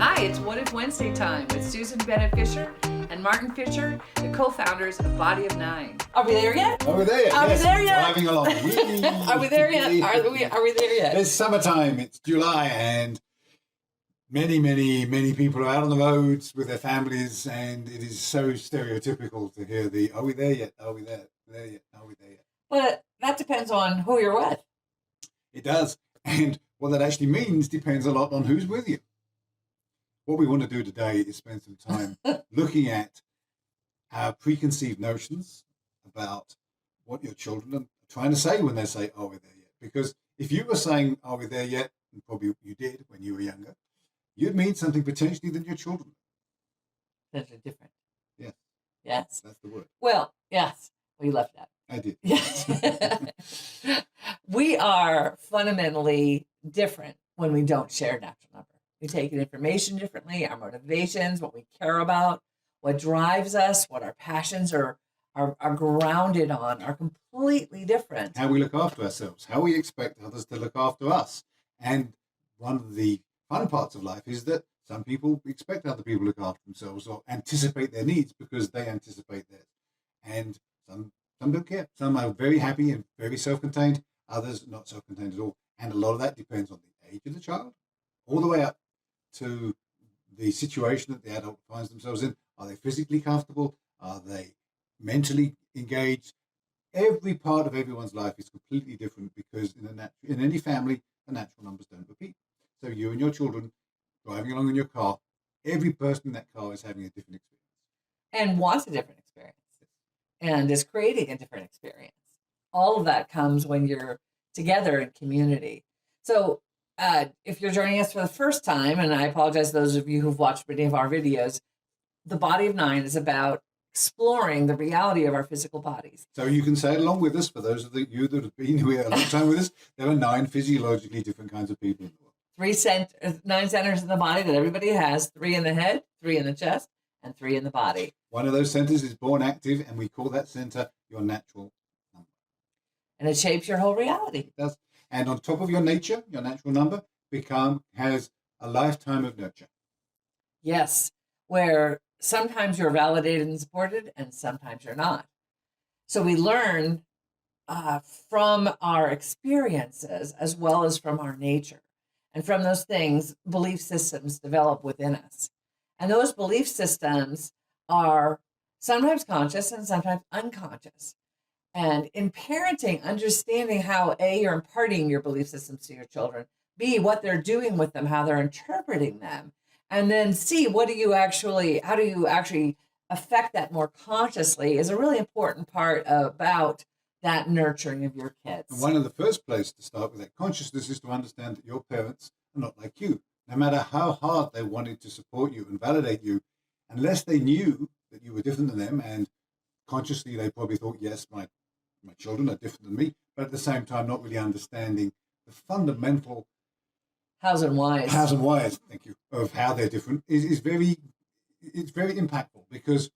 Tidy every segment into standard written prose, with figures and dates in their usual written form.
Hi, it's What If Wednesday time with Susan Bennett Fisher and Martin Fisher, the co-founders of Body of Nine. Are we there yet? Are we there yet? Are we there yet? Driving along. Are we there yet? Are we there yet? It's summertime. It's July, and many people are out on the roads with their families, and it is so stereotypical to hear the "Are we there yet? Are we there yet? Are we there yet?" But that depends on who you're with. It does, and what that actually means depends a lot on who's with you. What we want to do today is spend some time looking at our preconceived notions about what your children are trying to say when they say, "Are we there yet?" Because if you were saying, "Are we there yet?" and probably you did when you were younger, you'd mean something potentially than your children. That's different. Yes. Yes. That's the word. Well, yes. Well, you left that. I did. Yes. We are fundamentally different when we don't share natural number. We take in information differently, our motivations, what we care about, what drives us, what our passions are grounded on are completely different. How we look after ourselves, how we expect others to look after us. And one of the fun parts of life is that some people expect other people to look after themselves or anticipate their needs because they anticipate theirs. And some don't care. Some are very happy and very self-contained, others not self-contained at all. And a lot of that depends on the age of the child, all the way up to the situation that the adult finds themselves in. Are they physically comfortable? Are they mentally engaged? Every part of everyone's life is completely different because in any family, the natural numbers don't repeat. So you and your children driving along in your car, every person in that car is having a different experience. And wants a different experience. And is creating a different experience. All of that comes when you're together in community. So if you're joining us for the first time, and I apologize to those of you who've watched many of our videos, the Body of Nine is about exploring the reality of our physical bodies. So you can say it along with us. For those of you that have been here a long time with us, there are 9 physiologically different kinds of people in the world. 9 centers in the body that everybody has, 3 in the head, 3 in the chest, and 3 in the body. One of those centers is born active, and we call that center your natural number. And it shapes your whole reality. It does. And on top of your nature, your natural number has a lifetime of nurture. Yes, where sometimes you're validated and supported, and sometimes you're not. So we learn from our experiences as well as from our nature. And from those things, belief systems develop within us. And those belief systems are sometimes conscious and sometimes unconscious. And in parenting, understanding how A, you're imparting your belief systems to your children, B, what they're doing with them, how they're interpreting them, and then C, how do you actually affect that more consciously is a really important part about that nurturing of your kids. And one of the first places to start with that consciousness is to understand that your parents are not like you. No matter how hard they wanted to support you and validate you, unless they knew that you were different than them, and consciously they probably thought, yes, my children are different than me, but at the same time not really understanding the fundamental hows and whys, thank you, of how they're different is very impactful. Because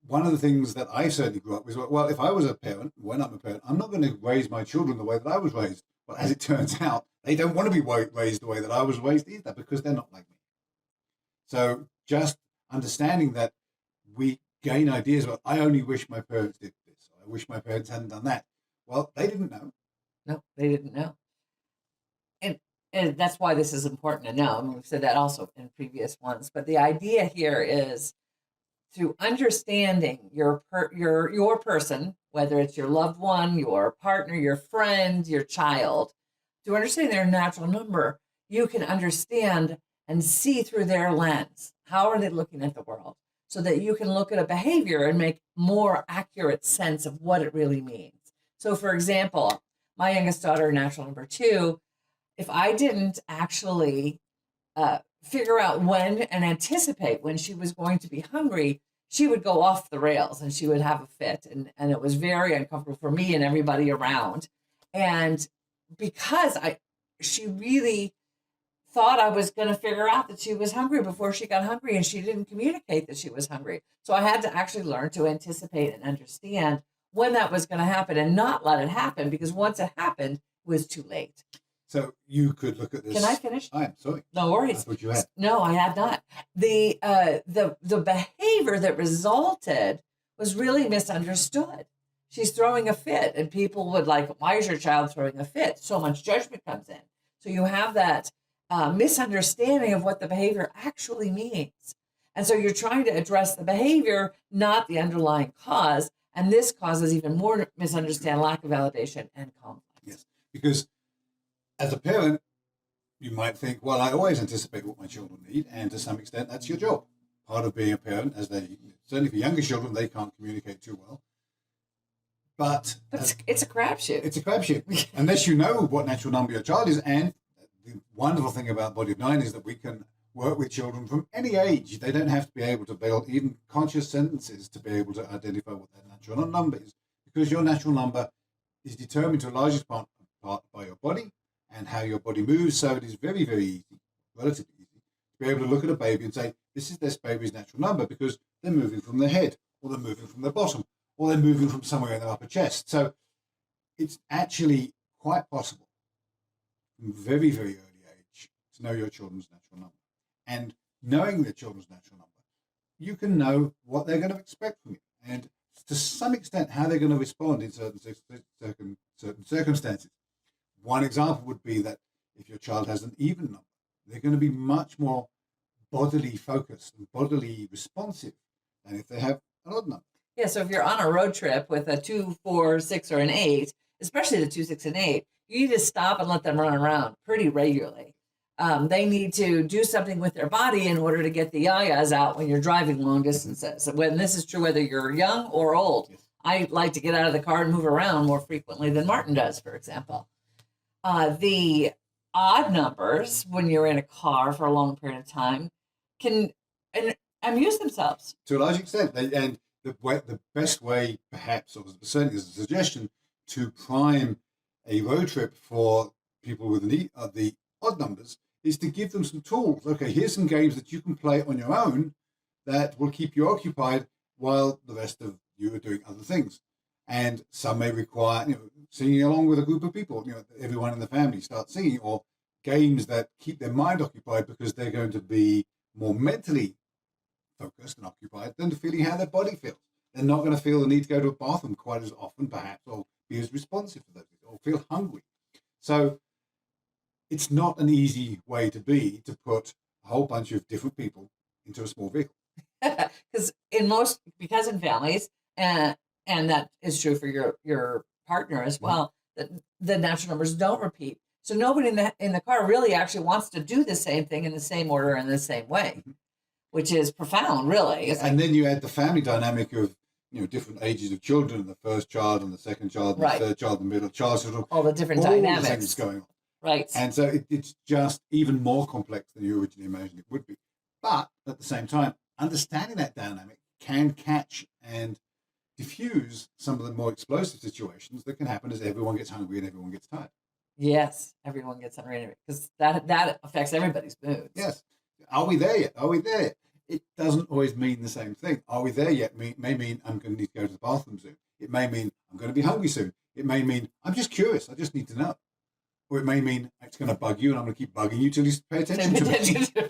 one of the things that I certainly grew up with, well, if I was a parent, when I'm a parent, I'm not going to raise my children the way that I was raised. Well, as it turns out, they don't want to be raised the way that I was raised either, because they're not like me. So just understanding that we gain ideas about, I only wish my parents did this, or I wish my parents hadn't done that. Well, they didn't know. No, they didn't know. And that's why this is important to know. I mean, we've said that also in previous ones, but the idea here is through understanding your person, whether it's your loved one, your partner, your friend, your child, to understand their natural number, you can understand and see through their lens. How are they looking at the world? So that you can look at a behavior and make more accurate sense of what it really means. So for example, my youngest daughter, natural number 2, if I didn't actually figure out when and anticipate when she was going to be hungry, she would go off the rails and she would have a fit. And it was very uncomfortable for me and everybody around. And because she really thought I was going to figure out that she was hungry before she got hungry, and she didn't communicate that she was hungry. So I had to actually learn to anticipate and understand when that was going to happen and not let it happen, because once it happened, it was too late. So you could look at this. Can I finish? I am sorry. No worries. That's what you had. No, I had not. The behavior that resulted was really misunderstood. She's throwing a fit, and people would like, why is your child throwing a fit? So much judgment comes in. So you have that misunderstanding of what the behavior actually means. And so you're trying to address the behavior, not the underlying cause. And this causes even more misunderstanding, lack of validation, and conflict. Yes, because as a parent, you might think, well, I always anticipate what my children need, and to some extent, that's your job. Part of being a parent, as they, certainly for younger children, they can't communicate too well. But it's a crapshoot. It's a crapshoot, unless you know what natural number your child is. And the wonderful thing about Body of Nine is that we can work with children from any age. They don't have to be able to build even conscious sentences to be able to identify what their natural number is, because your natural number is determined to a largest part by your body and how your body moves. So it is very, very easy, relatively easy, to be able to look at a baby and say, this is this baby's natural number, because they're moving from their head, or they're moving from their bottom, or they're moving from somewhere in their upper chest. So it's actually quite possible from very, very early age to know your children's natural number. And knowing their children's natural number, you can know what they're going to expect from you, and to some extent how they're going to respond in certain circumstances. One example would be that if your child has an even number, they're going to be much more bodily focused and bodily responsive than if they have an odd number. Yeah, so if you're on a road trip with a 2, 4, 6, or an 8, especially the 2, 6, and 8, you need to stop and let them run around pretty regularly. They need to do something with their body in order to get the yayas out when you're driving long distances. When this is true, whether you're young or old. Yes. I like to get out of the car and move around more frequently than Martin does, for example. The odd numbers, when you're in a car for a long period of time, can amuse themselves. To a large extent. And the best way, perhaps, or certainly as a suggestion, to prime a road trip for people with the odd numbers is to give them some tools. Okay, here's some games that you can play on your own that will keep you occupied while the rest of you are doing other things. And some may require, singing along with a group of people. Everyone in the family starts singing, or games that keep their mind occupied because they're going to be more mentally focused and occupied than feeling how their body feels. They're not going to feel the need to go to a bathroom quite as often, perhaps, or be as responsive to those things, or feel hungry. So it's not an easy way to put a whole bunch of different people into a small vehicle. Because in families, and that is true for your partner as well, that the natural numbers don't repeat. So nobody in the car really actually wants to do the same thing in the same order and the same way, which is profound, really. And then you add the family dynamic of different ages of children, the first child and the second child, and right. the third child, the middle child, sort of all the different all dynamics the things going on. Right. And so it's just even more complex than you originally imagined it would be. But at the same time, understanding that dynamic can catch and diffuse some of the more explosive situations that can happen as everyone gets hungry and everyone gets tired. Yes, everyone gets hungry because that affects everybody's moods. Yes. Are we there yet? Are we there yet? It doesn't always mean the same thing. Are we there yet? May mean I'm going to need to go to the bathroom soon. It may mean I'm going to be hungry soon. It may mean I'm just curious. I just need to know. Or it may mean it's going to bug you and I'm going to keep bugging you till you pay attention to me.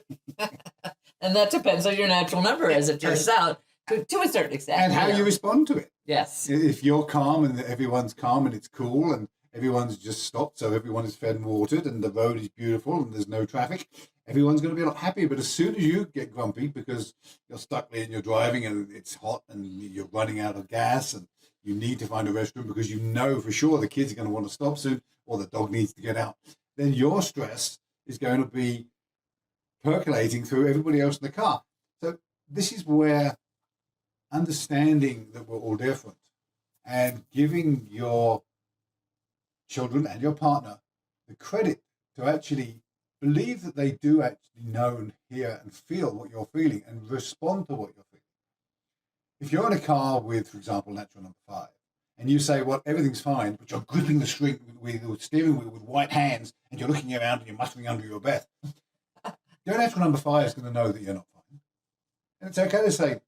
And that depends on your natural number, as it turns out, to a certain extent. And how you respond to it. Yes. If you're calm and everyone's calm and it's cool and everyone's just stopped, so everyone is fed and watered and the road is beautiful and there's no traffic, everyone's going to be a lot happier. But as soon as you get grumpy because you're stuck there and you're driving and it's hot and you're running out of gas and you need to find a restroom because you know for sure the kids are going to want to stop soon or the dog needs to get out, then your stress is going to be percolating through everybody else in the car. So this is where understanding that we're all different and giving your children and your partner the credit to actually believe that they do actually know and hear and feel what you're feeling and respond to what you're feeling. If you're in a car with, for example, natural number 5, and you say, well, everything's fine, but you're gripping the steering wheel with white hands and you're looking around and you're muttering under your breath, your natural number 5 is going to know that you're not fine. And it's okay to say,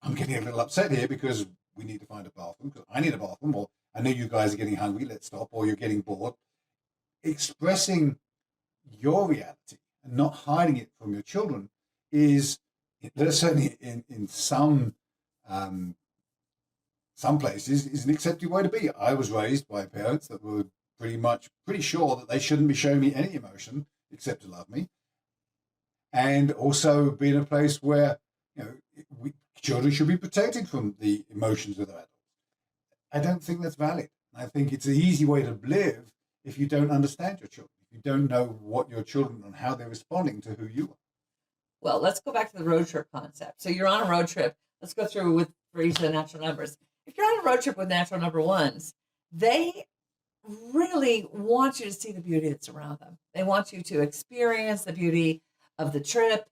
I'm getting a little upset here because we need to find a bathroom, because I need a bathroom, or I know you guys are getting hungry, let's stop, or you're getting bored. expressing your reality and not hiding it from your children is, certainly in some places, is an accepted way to be. I was raised by parents that were pretty sure that they shouldn't be showing me any emotion except to love me, and also be in a place where children should be protected from the emotions of their adults. I don't think that's valid. I think it's an easy way to live if you don't understand your children, if you don't know what your children and how they're responding to who you are. Well, let's go back to the road trip concept. So you're on a road trip. Let's go through for each of the natural numbers. If you're on a road trip with natural number ones, they really want you to see the beauty that's around them. They want you to experience the beauty of the trip,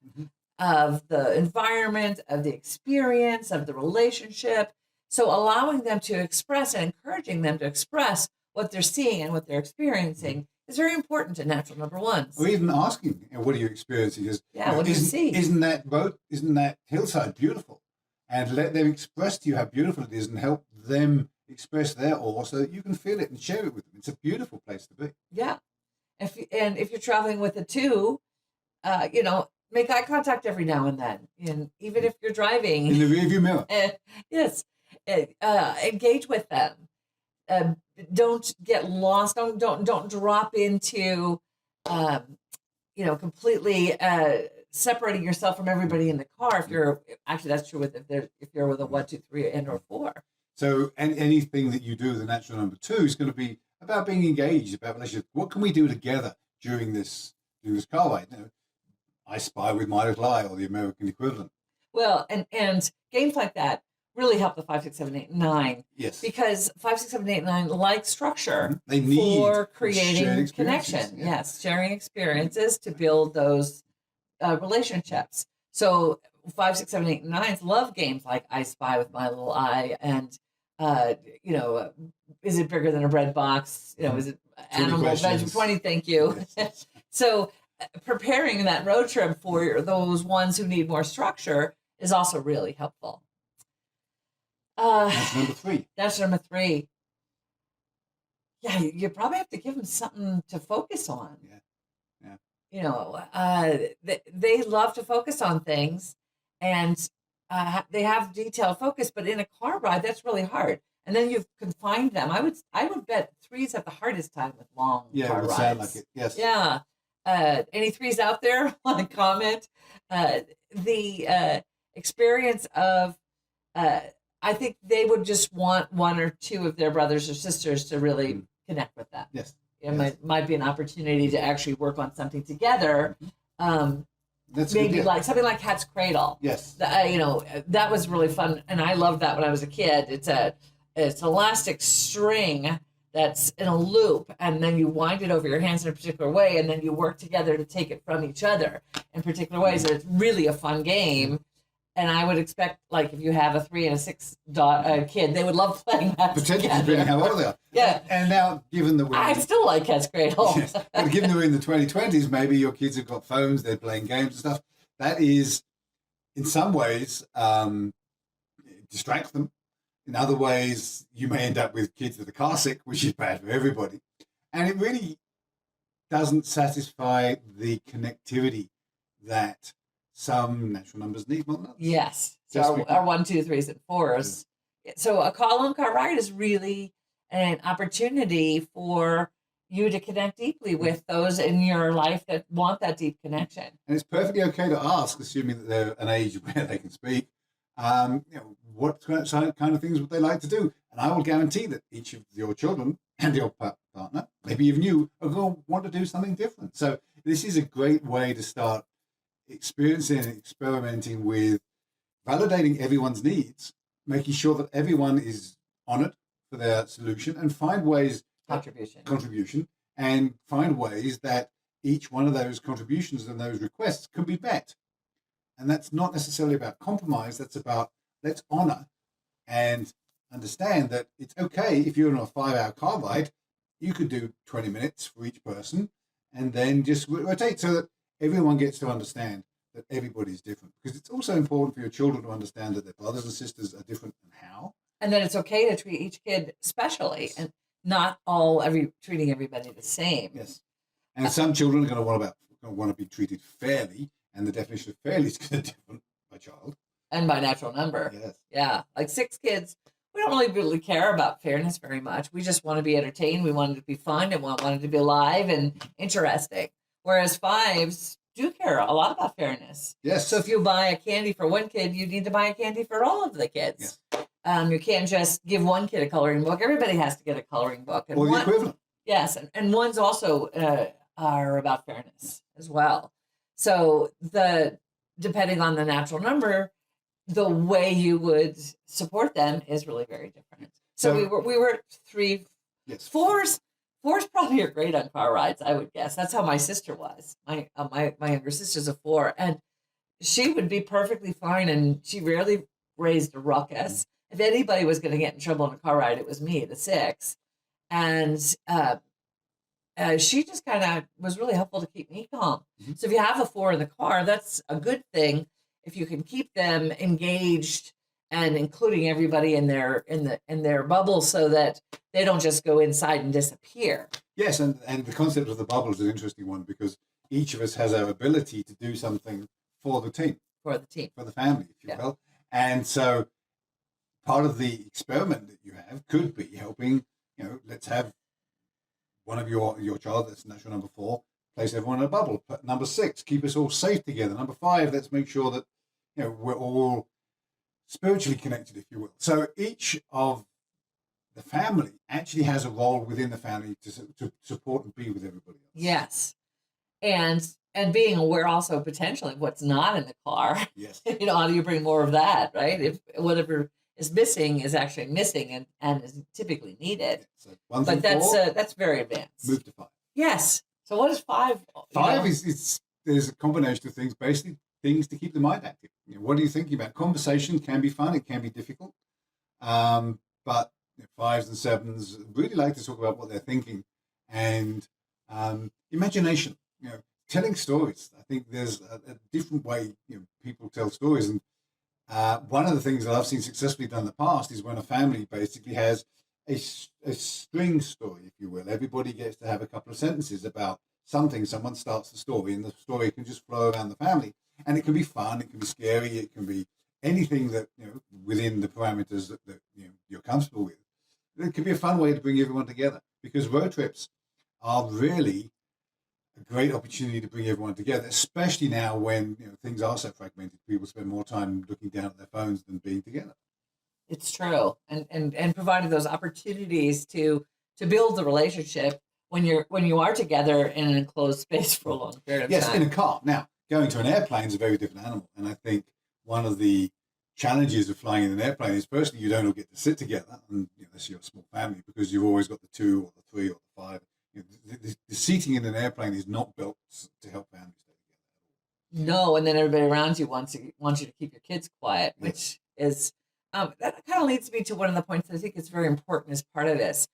of the environment, of the experience, of the relationship. So allowing them to express and encouraging them to express what they're seeing and what they're experiencing is very important to natural number ones. Or even asking, what are you experiencing? Because, what do you see? Isn't that hillside beautiful? And let them express to you how beautiful it is, and help them express their awe so that you can feel it and share it with them. It's a beautiful place to be. Yeah. If you're traveling with a two, make eye contact every now and then. And even if you're driving. In the rearview mirror. Yes. Engage with them. Don't get lost. Don't drop into, completely separating yourself from everybody in the car. If you're actually, that's true if you're with a 1, 2, 3 and or 4. So, and anything that you do with the natural number 2 is going to be about being engaged, about relationship. What can we do together during this car ride? I Spy with My Little Eye, or the American equivalent. Well, and games like that really help the 5, 6, 7, 8, 9. Yes. Because 5, 6, 7, 8, 9 like structure they need for creating connection. Yeah. Yes, sharing experiences to build those relationships. So 5, 6, 7, 8, and 9s love games like I Spy with My Little Eye, and is it bigger than a bread box? Is it animal, veg, 20? Thank you. Yes. So preparing that road trip for those ones who need more structure is also really helpful. That's number 3. That's number 3. Yeah, you probably have to give them something to focus on. Yeah. They love to focus on things, and they have detailed focus, but in a car ride, that's really hard. And then you've confined them. I would bet 3s have the hardest time with long car it would rides. sound like it. Yes. Yeah. Any 3s out there want to comment? The experience of, I think they would just want 1 or 2 of their brothers or sisters to really connect with them. Yes. It might be an opportunity to actually work on something together. That's maybe like something like Cat's Cradle. Yes. That was really fun, and I loved that when I was a kid. It's an elastic string that's in a loop, and then you wind it over your hands in a particular way, and then you work together to take it from each other in particular ways. And it's really a fun game. And I would expect, like, if you have a 3 and a 6 kid, they would love playing that. Potentially, depending how old they are. Yeah. And now, given that I still like Cat's Cradle. Yes, but given that we're in the 2020s, maybe your kids have got phones, they're playing games and stuff. That is, in some ways, it distracts them. In other ways, you may end up with kids that are car sick, which is bad for everybody. And it really doesn't satisfy the connectivity that some natural numbers need more than others. Yes. So our 1, 2, 3s, and 4s. Yeah. So a long car ride is really an opportunity for you to connect deeply with those in your life that want that deep connection. And it's perfectly okay to ask, assuming that they're an age where they can speak, what kind of things would they like to do? And I will guarantee that each of your children and your partner, maybe even you, are going to want to do something different. So this is a great way to start experiencing and experimenting with validating everyone's needs, making sure that everyone is honored for their solution, and find ways contribution and find ways that each one of those contributions and those requests can be met. And that's not necessarily about compromise. That's about, let's honor and understand that it's okay if you're on a 5-hour car ride, you could do 20 minutes for each person, and then just rotate so that everyone gets to understand that everybody's different. Because it's also important for your children to understand that their brothers and sisters are different and how. And then it's okay to treat each kid specially. And not treating everybody the same. Yes. And some children are going to want to be treated fairly, and the definition of fairly is going to differ by child. And by natural number. Yes. Yeah. Like 6 kids, we don't really care about fairness very much. We just want to be entertained. We want it to be fun and want it to be alive and interesting. Whereas 5s do care a lot about fairness. Yes. So if you buy a candy for one kid, you need to buy a candy for all of the kids. Yes. You can't just give one kid a coloring book. Everybody has to get a coloring book. And Or the equivalent. Yes, and ones also are about fairness as well. So depending on the natural number, the way you would support them is really very different. So we were 3, Yes. 4s. 4's probably are great on car rides, I would guess. That's how my sister was. My younger sister's a 4, and she would be perfectly fine, and she rarely raised a ruckus. If anybody was going to get in trouble on a car ride, it was me, the 6. And she just kind of was really helpful to keep me calm. Mm-hmm. So if you have a 4 in the car, that's a good thing. If you can keep them engaged and including everybody in their bubble, so that they don't just go inside and disappear. Yes, and the concept of the bubble is an interesting one, because each of us has our ability to do something for the team, For the team. for the family, if you will. And so part of the experiment that you have could be helping, let's have one of your child, that's natural number 4, place everyone in a bubble. Number 6, keep us all safe together. Number 5, let's make sure that we're all spiritually connected, if you will. So each of the family actually has a role within the family to support and be with everybody else. Yes. And being aware also potentially of what's not in the car. Yes. How do you bring more of that, right? If whatever is missing is actually missing and is typically needed. So 1 through But 4, that's very advanced. move to 5. Yes. So what is 5? 5 is there's a combination of things, basically things to keep the mind active. What are you thinking about? Conversation can be fun, it can be difficult, but 5s and 7s really like to talk about what they're thinking, and imagination. Telling stories. I think there's a different way people tell stories, and one of the things that I've seen successfully done in the past is when a family basically has a string story, if you will. Everybody gets to have a couple of sentences about something. Someone starts the story, and the story can just flow around the family. And it can be fun, it can be scary, it can be anything that, within the parameters that you're comfortable with. It can be a fun way to bring everyone together, because road trips are really a great opportunity to bring everyone together, especially now when things are so fragmented. People spend more time looking down at their phones than being together. It's true. And providing those opportunities to build the relationship when you are together in an enclosed space for a long period of time. Yes, in a car. Now, going to an airplane is a very different animal. And I think one of the challenges of flying in an airplane is, firstly, you don't all get to sit together, and unless you're a small family, because you've always got the 2 or the 3 or the 5. The seating in an airplane is not built to help families stay together. No, and then everybody around you wants you to keep your kids quiet, which is that kind of leads me to one of the points that I think is very important as part of this.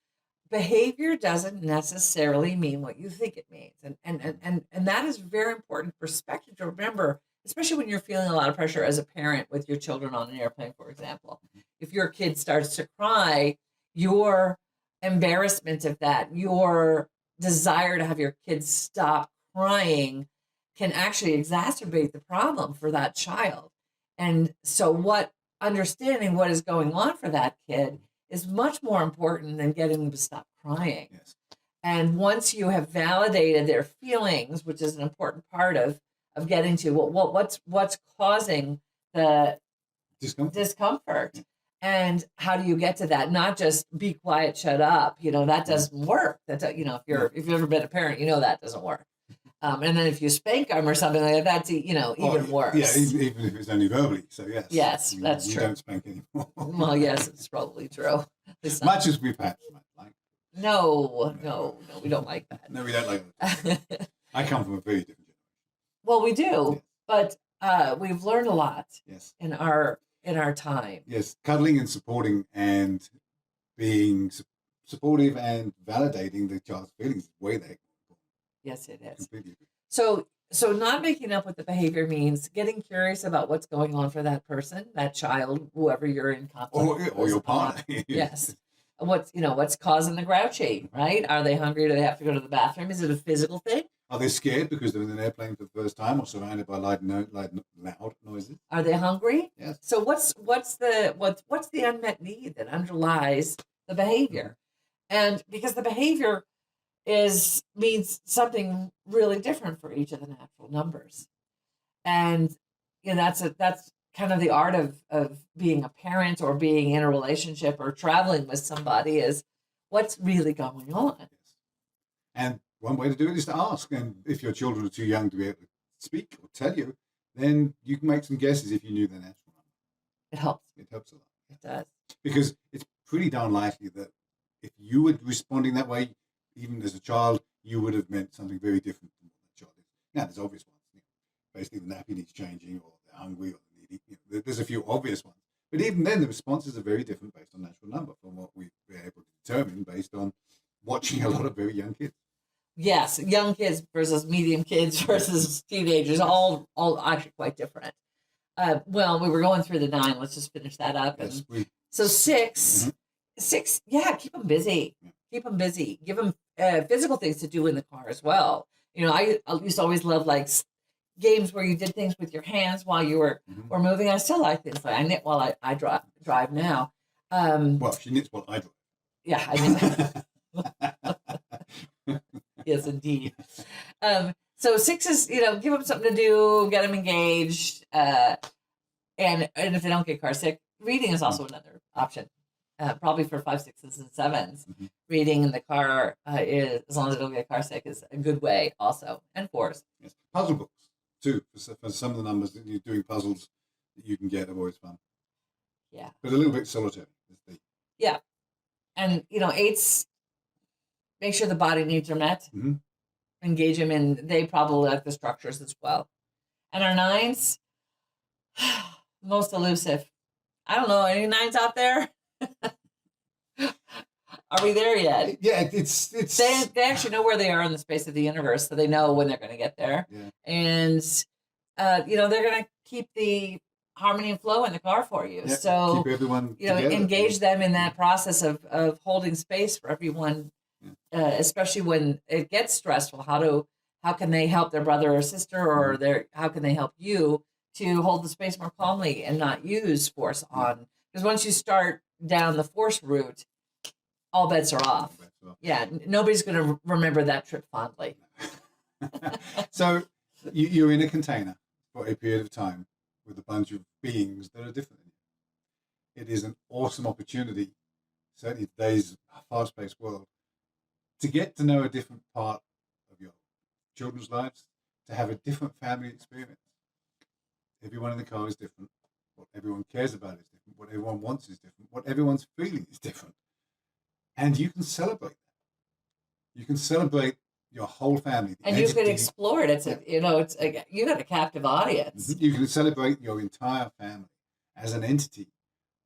Behavior doesn't necessarily mean what you think it means, and that is very important perspective to remember, especially when you're feeling a lot of pressure as a parent with your children on an airplane, for example. If your kid starts to cry, your embarrassment of that, your desire to have your kids stop crying, can actually exacerbate the problem for that child. And so understanding what is going on for that kid is much more important than getting them to stop crying. Yes. And once you have validated their feelings, which is an important part of getting to what's causing the discomfort, and how do you get to that? Not just be quiet, shut up. That doesn't work. That's if you've ever been a parent, that doesn't work. And then if you spank them or something like that, that's even worse. Yeah, even if it's only verbally. So yes. Yes, that's true. You don't spank anymore. Well, yes, it's probably true. Much as we perhaps might like. No, we don't like that. No, we don't like that. I come from a very different generation. Well, we do, but we've learned a lot. Yes. In our time. Yes, cuddling and supporting and being supportive and validating the child's feelings is way the heck more important. Yes, it is. Completely agree. So not making up what the behavior means, getting curious about what's going on for that person, that child, whoever you're in conflict with. Or your partner. Yes. what's causing the grouchy, right? Are they hungry? Do they have to go to the bathroom? Is it a physical thing? Are they scared because they're in an airplane for the first time or surrounded by loud noises? Are they hungry? Yes. So what's the unmet need that underlies the behavior? And because the behavior means something really different for each of the natural numbers. And that's kind of the art of being a parent or being in a relationship or traveling with somebody, is what's really going on. Yes. And one way to do it is to ask. And if your children are too young to be able to speak or tell you, then you can make some guesses if you knew their natural number. It helps. It helps a lot. It does. Because it's pretty darn likely that if you were responding that way, even as a child, you would have meant something very different from what the child is. Now, there's obvious ones. Basically, the nappy needs changing, or they're hungry, or they need eating. There's a few obvious ones. But even then, the responses are very different based on natural number from what we were able to determine based on watching a lot of very young kids. Yes, young kids versus medium kids versus teenagers, all actually quite different. Well, we were going through the 9. Let's just finish that up. Yes, So 6, yeah, keep them busy. Yeah. Keep them busy. Give them physical things to do in the car as well. I used to always love like games where you did things with your hands while you were moving. I still like things like I knit while I drive now. Well, she knits while I drive. Yeah, I knit. Yes, indeed. So 6 is, give them something to do, get them engaged, and if they don't get car sick, reading is also another option. Probably for 5, 6s, and 7s. Reading in the car is, as long as they don't get car sick, is a good way also, and 4s. Yes. Puzzle books too. For some of the numbers that you're doing, puzzles that you can get are always fun. Yeah. But a little bit solitary. Yeah. And 8s, make sure the body needs are met. Engage them in, they probably like the structures as well. And our 9s, most elusive. I don't know, any 9s out there? Are we there yet? Yeah, it's They actually know where they are in the space of the universe, so they know when they're going to get there. Yeah. And they're going to keep the harmony and flow in the car for you. Yeah, so keep everyone together. engage them in that process of holding space for everyone, especially when it gets stressful. How can they help their brother or sister, or how can they help you to hold the space more calmly and not use force on? Because once you start down the force route, all bets are off. Yeah, nobody's going to remember that trip fondly. So you're in a container for a period of time with a bunch of beings that are different than you. It is an awesome opportunity, certainly in today's fast-paced world, to get to know a different part of your children's lives, to have a different family experience. Everyone in the car is different. What everyone cares about is different. What everyone wants is different. What everyone's feeling is different. And you can celebrate that. You can celebrate your whole family. And you can explore it. You got a captive audience. You can celebrate your entire family as an entity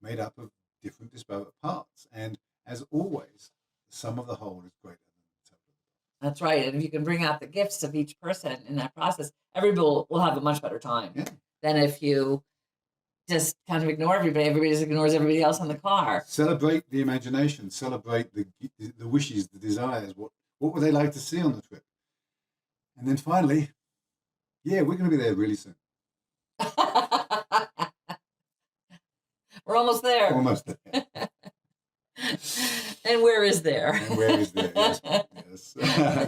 made up of different disparate parts. And as always, the sum of the whole is greater than the total. That's right. And if you can bring out the gifts of each person in that process, everybody will have a much better time than if you just kind of ignore everybody. Everybody just ignores everybody else in the car. Celebrate the imagination. Celebrate the wishes, the desires. What would they like to see on the trip? And then finally, we're going to be there really soon. We're almost there. Almost there. And where is there? And where is there? Yes.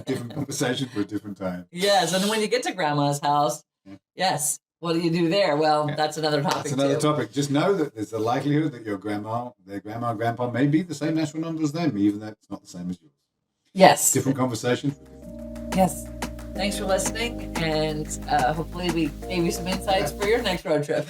Different conversation for a different time. Yes. And when you get to grandma's house, yes. What do you do there? Well, that's another topic. That's another topic. Just know that there's a likelihood that their grandma and grandpa may be the same natural number as them, even though it's not the same as yours. Yes. Different conversation for different. Yes. Thanks for listening, and hopefully we gave you some insights for your next road trip.